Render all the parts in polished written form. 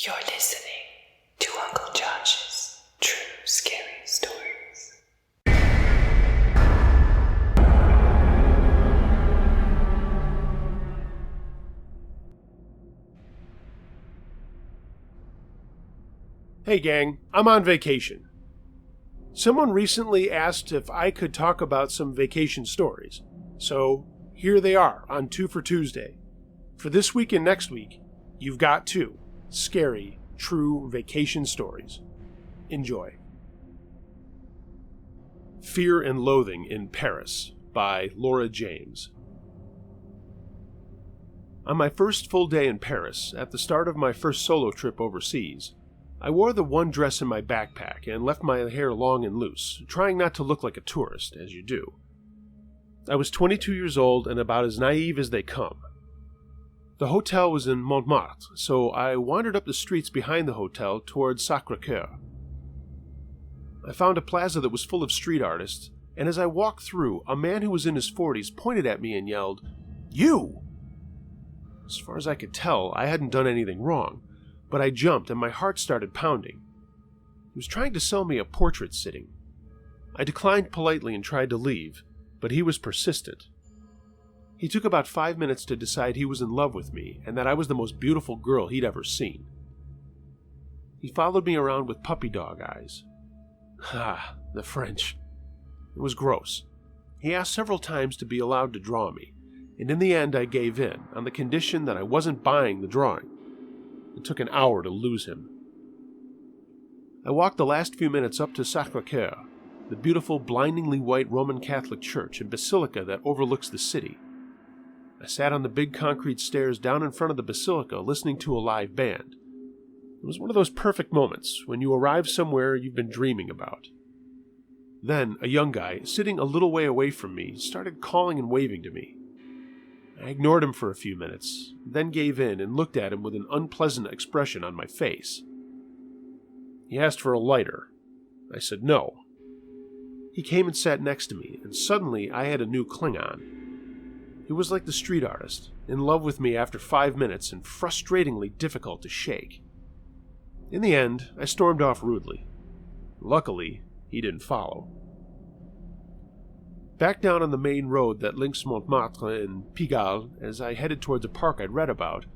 You're listening to Uncle Josh's True Scary Stories. Hey gang, I'm on vacation. Someone recently asked if I could talk about some vacation stories, so here they are on Two for Tuesday. For this week and next week, you've got two scary, true vacation stories. Enjoy. Fear and Loathing in Paris by Laura James. On my first full day in Paris, at the start of my first solo trip overseas, I wore the one dress in my backpack and left my hair long and loose, trying not to look like a tourist, as you do. I was 22 years old and about as naive as they come. The hotel was in Montmartre, so I wandered up the streets behind the hotel towards Sacré-Cœur. I found a plaza that was full of street artists, and as I walked through, a man who was in his 40s pointed at me and yelled, "You!" As far as I could tell, I hadn't done anything wrong, but I jumped and my heart started pounding. He was trying to sell me a portrait sitting. I declined politely and tried to leave, but he was persistent. He took about 5 minutes to decide he was in love with me and that I was the most beautiful girl he'd ever seen. He followed me around with puppy dog eyes. Ah, the French. It was gross. He asked several times to be allowed to draw me, and in the end I gave in, on the condition that I wasn't buying the drawing. It took an hour to lose him. I walked the last few minutes up to Sacré-Cœur, the beautiful, blindingly white Roman Catholic church and basilica that overlooks the city. I sat on the big concrete stairs down in front of the basilica listening to a live band. It was one of those perfect moments when you arrive somewhere you've been dreaming about. Then a young guy, sitting a little way away from me, started calling and waving to me. I ignored him for a few minutes, then gave in and looked at him with an unpleasant expression on my face. He asked for a lighter. I said no. He came and sat next to me, and suddenly I had a new Klingon. He was like the street artist, in love with me after 5 minutes and frustratingly difficult to shake. In the end, I stormed off rudely. Luckily, he didn't follow. Back down on the main road that links Montmartre and Pigalle, as I headed towards a park I'd read about,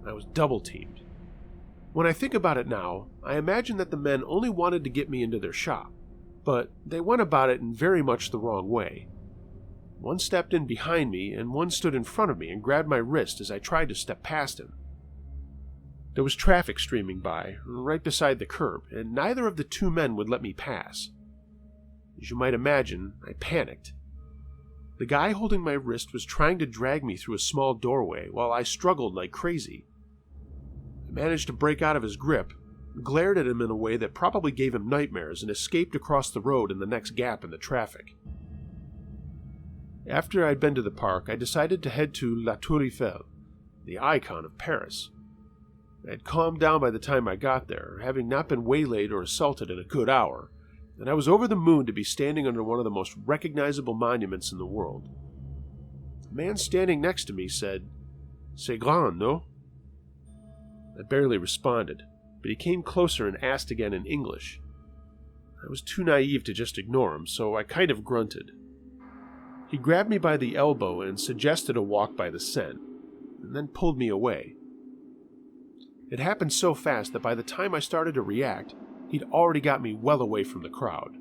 I was double-teamed. When I think about it now, I imagine that the men only wanted to get me into their shop, but they went about it in very much the wrong way. One stepped in behind me, and one stood in front of me and grabbed my wrist as I tried to step past him. There was traffic streaming by, right beside the curb, and neither of the two men would let me pass. As you might imagine, I panicked. The guy holding my wrist was trying to drag me through a small doorway while I struggled like crazy. I managed to break out of his grip, glared at him in a way that probably gave him nightmares, and escaped across the road in the next gap in the traffic. After I'd been to the park, I decided to head to La Tour Eiffel, the icon of Paris. I had calmed down by the time I got there, having not been waylaid or assaulted in a good hour, and I was over the moon to be standing under one of the most recognizable monuments in the world. The man standing next to me said, "C'est grand, no?" I barely responded, but he came closer and asked again in English. I was too naive to just ignore him, so I kind of grunted. He grabbed me by the elbow and suggested a walk by the Seine, and then pulled me away. It happened so fast that by the time I started to react, he'd already got me well away from the crowd.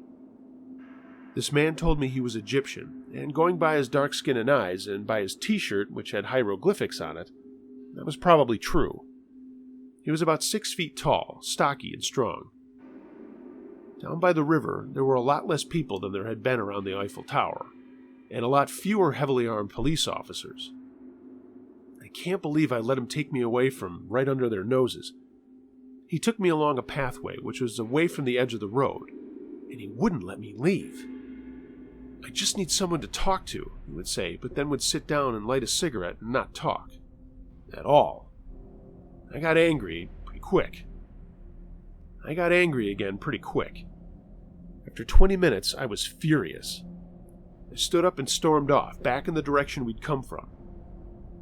This man told me he was Egyptian, and going by his dark skin and eyes, and by his t-shirt, which had hieroglyphics on it, that was probably true. He was about 6 feet tall, stocky and strong. Down by the river, there were a lot less people than there had been around the Eiffel Tower, and a lot fewer heavily armed police officers. I can't believe I let him take me away from right under their noses. He took me along a pathway which was away from the edge of the road, and he wouldn't let me leave. "I just need someone to talk to," he would say, but then would sit down and light a cigarette and not talk. At all. I got angry again pretty quick. After 20 minutes, I was furious. I stood up and stormed off, back in the direction we'd come from.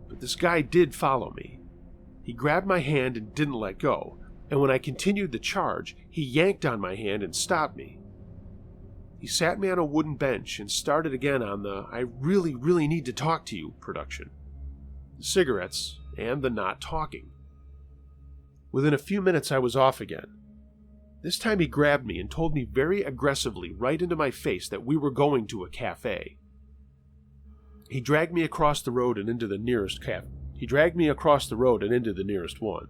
But this guy did follow me. He grabbed my hand and didn't let go, and when I continued the charge, he yanked on my hand and stopped me. He sat me on a wooden bench and started again on the "I really, really need to talk to you" production, the cigarettes, and the not talking. Within a few minutes I was off again. This time he grabbed me and told me very aggressively right into my face that we were going to a cafe. He dragged me across the road and into the nearest one.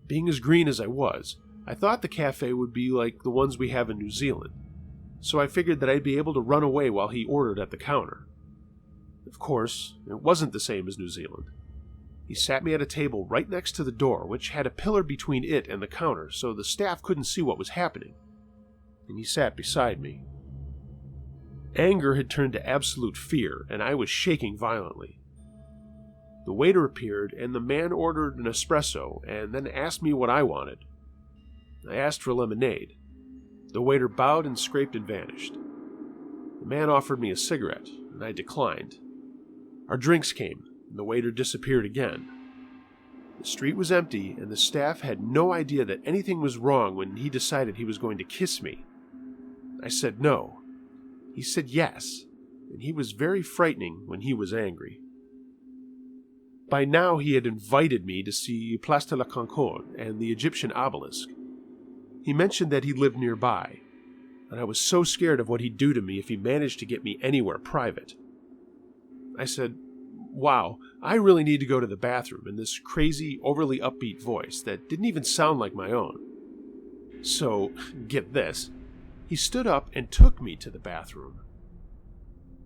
Being as green as I was, I thought the cafe would be like the ones we have in New Zealand, so I figured that I'd be able to run away while he ordered at the counter. Of course, it wasn't the same as New Zealand. He sat me at a table right next to the door, which had a pillar between it and the counter, so the staff couldn't see what was happening, and he sat beside me. Anger had turned to absolute fear, and I was shaking violently. The waiter appeared, and the man ordered an espresso, and then asked me what I wanted. I asked for lemonade. The waiter bowed and scraped and vanished. The man offered me a cigarette, and I declined. Our drinks came, and the waiter disappeared again. The street was empty, and the staff had no idea that anything was wrong when he decided he was going to kiss me. I said no. He said yes, and he was very frightening when he was angry. By now he had invited me to see Place de la Concorde and the Egyptian obelisk. He mentioned that he lived nearby, and I was so scared of what he'd do to me if he managed to get me anywhere private. I said, "Wow, I really need to go to the bathroom," in this crazy, overly upbeat voice that didn't even sound like my own. So, get this, he stood up and took me to the bathroom.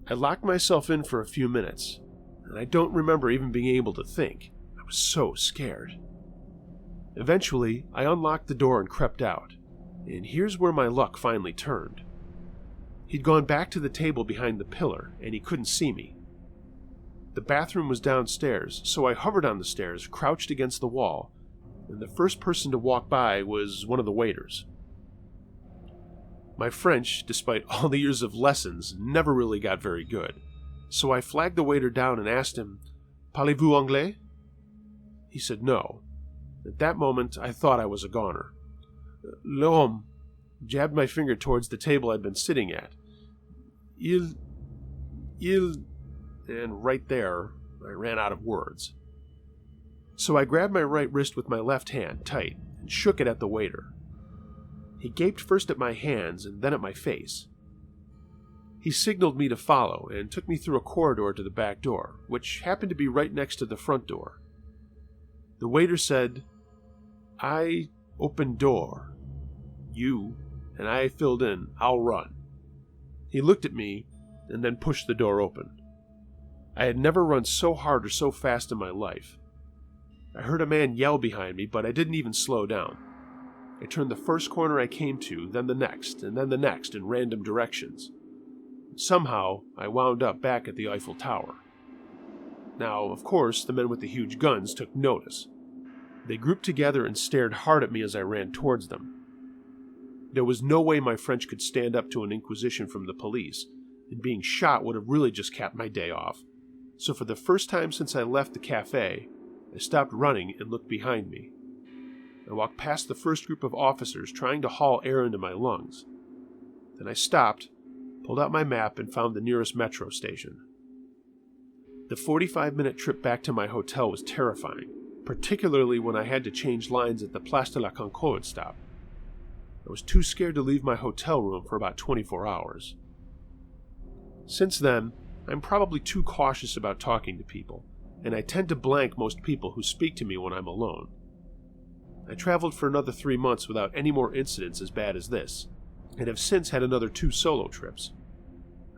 I locked myself in for a few minutes, and I don't remember even being able to think. I was so scared. Eventually, I unlocked the door and crept out, and here's where my luck finally turned. He'd gone back to the table behind the pillar, and he couldn't see me. The bathroom was downstairs, so I hovered on the stairs, crouched against the wall, and the first person to walk by was one of the waiters. My French, despite all the years of lessons, never really got very good, so I flagged the waiter down and asked him, "Parlez-vous anglais?" He said no. At that moment, I thought I was a goner. L'homme jabbed my finger towards the table I'd been sitting at. Il... And right there, I ran out of words. So I grabbed my right wrist with my left hand tight and shook it at the waiter. He gaped first at my hands and then at my face. He signaled me to follow and took me through a corridor to the back door, which happened to be right next to the front door. The waiter said, "I open door. You," and I filled in, "I'll run." He looked at me and then pushed the door open. I had never run so hard or so fast in my life. I heard a man yell behind me, but I didn't even slow down. I turned the first corner I came to, then the next, and then the next in random directions. Somehow, I wound up back at the Eiffel Tower. Now, of course, the men with the huge guns took notice. They grouped together and stared hard at me as I ran towards them. There was no way my French could stand up to an inquisition from the police, and being shot would have really just capped my day off. So for the first time since I left the cafe, I stopped running and looked behind me. I walked past the first group of officers trying to haul air into my lungs. Then I stopped, pulled out my map, and found the nearest metro station. The 45-minute trip back to my hotel was terrifying, particularly when I had to change lines at the Place de la Concorde stop. I was too scared to leave my hotel room for about 24 hours. Since then, I'm probably too cautious about talking to people, and I tend to blank most people who speak to me when I'm alone. I traveled for another 3 months without any more incidents as bad as this, and have since had another 2 solo trips.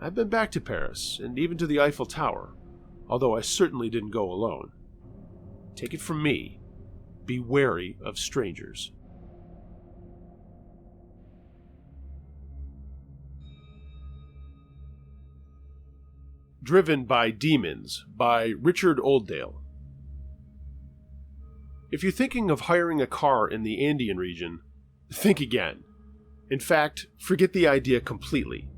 I've been back to Paris, and even to the Eiffel Tower, although I certainly didn't go alone. Take it from me, be wary of strangers. Driven by Demons by Richard Oldale. If you're thinking of hiring a car in the Andean region, think again. In fact, forget the idea completely.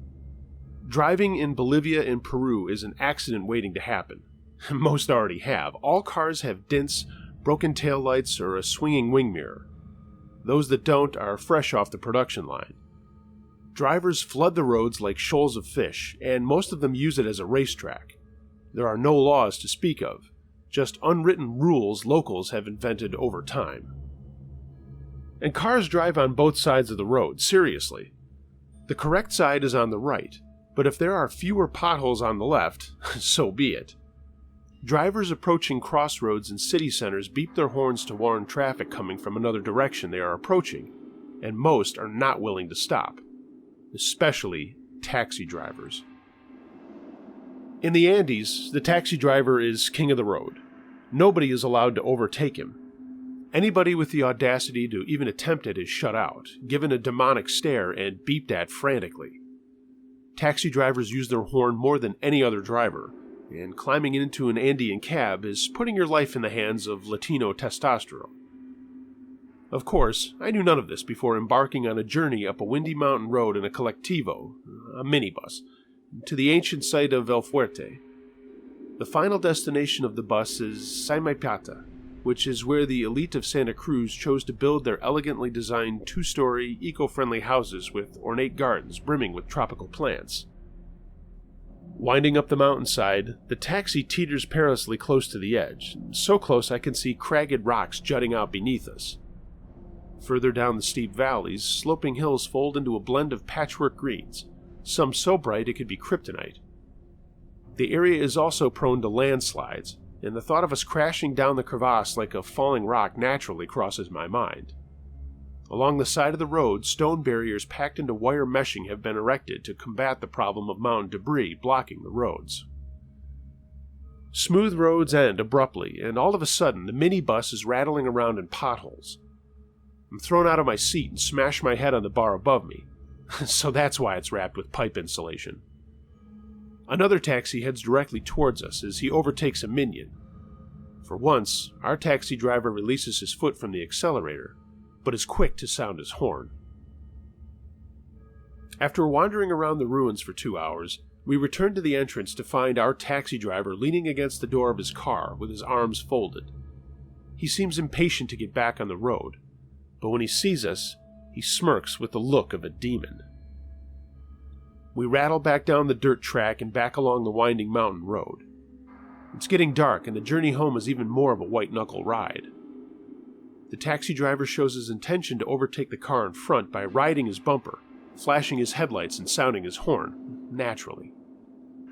Driving in Bolivia and Peru is an accident waiting to happen. Most already have. All cars have dents, broken taillights, or a swinging wing mirror, Those that don't are fresh off the production line. Drivers flood the roads like shoals of fish, and most of them use it as a racetrack. There are no laws to speak of, just unwritten rules locals have invented over time. And cars drive on both sides of the road, seriously. The correct side is on the right, but if there are fewer potholes on the left, so be it. Drivers approaching crossroads and city centers beep their horns to warn traffic coming from another direction they are approaching, and most are not willing to stop, especially taxi drivers. In the Andes, the taxi driver is king of the road. Nobody is allowed to overtake him. Anybody with the audacity to even attempt it is shut out, given a demonic stare, and beeped at frantically. Taxi drivers use their horn more than any other driver, and climbing into an Andean cab is putting your life in the hands of Latino testosterone. Of course, I knew none of this before embarking on a journey up a windy mountain road in a colectivo, a minibus, to the ancient site of El Fuerte. The final destination of the bus is Saimaipata, which is where the elite of Santa Cruz chose to build their elegantly designed two-story, eco-friendly houses with ornate gardens brimming with tropical plants. Winding up the mountainside, the taxi teeters perilously close to the edge, so close I can see cragged rocks jutting out beneath us. Further down the steep valleys, sloping hills fold into a blend of patchwork greens, some so bright it could be kryptonite. The area is also prone to landslides, and the thought of us crashing down the crevasse like a falling rock naturally crosses my mind. Along the side of the road, stone barriers packed into wire meshing have been erected to combat the problem of mountain debris blocking the roads. Smooth roads end abruptly, and all of a sudden the minibus is rattling around in potholes. I'm thrown out of my seat and smash my head on the bar above me, so that's why it's wrapped with pipe insulation. Another taxi heads directly towards us as he overtakes a minion. For once, our taxi driver releases his foot from the accelerator, but is quick to sound his horn. After wandering around the ruins for 2 hours, we return to the entrance to find our taxi driver leaning against the door of his car with his arms folded. He seems impatient to get back on the road, but when he sees us, he smirks with the look of a demon. We rattle back down the dirt track and back along the winding mountain road. It's getting dark, and the journey home is even more of a white-knuckle ride. The taxi driver shows his intention to overtake the car in front by riding his bumper, flashing his headlights and sounding his horn, naturally.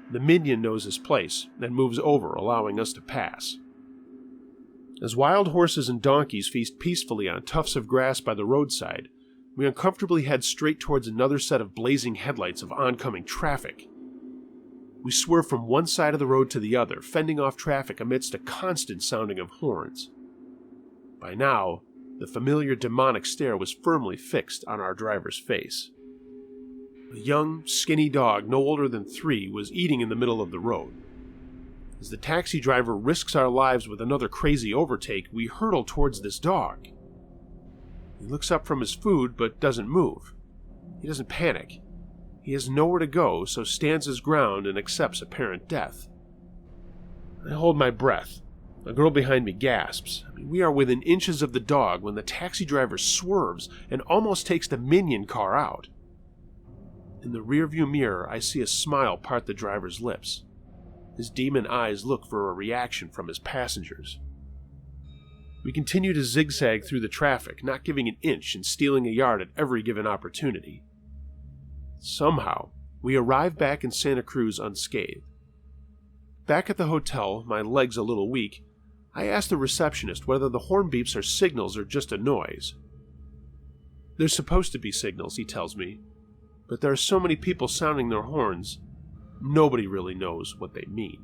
The minion knows his place and moves over, allowing us to pass. As wild horses and donkeys feast peacefully on tufts of grass by the roadside, we uncomfortably head straight towards another set of blazing headlights of oncoming traffic. We swerve from one side of the road to the other, fending off traffic amidst a constant sounding of horns. By now, the familiar demonic stare was firmly fixed on our driver's face. A young, skinny dog no older than 3 was eating in the middle of the road. As the taxi driver risks our lives with another crazy overtake, we hurtle towards this dog. He looks up from his food but doesn't move. He doesn't panic. He has nowhere to go, so stands his ground and accepts apparent death. I hold my breath. A girl behind me gasps. We are within inches of the dog when the taxi driver swerves and almost takes the minion car out. In the rearview mirror, I see a smile part the driver's lips. His demon eyes look for a reaction from his passengers. We continue to zigzag through the traffic, not giving an inch and stealing a yard at every given opportunity. Somehow, we arrive back in Santa Cruz unscathed. Back at the hotel, my legs a little weak, I ask the receptionist whether the horn beeps are signals or just a noise. They're supposed to be signals, he tells me, but there are so many people sounding their horns, nobody really knows what they mean.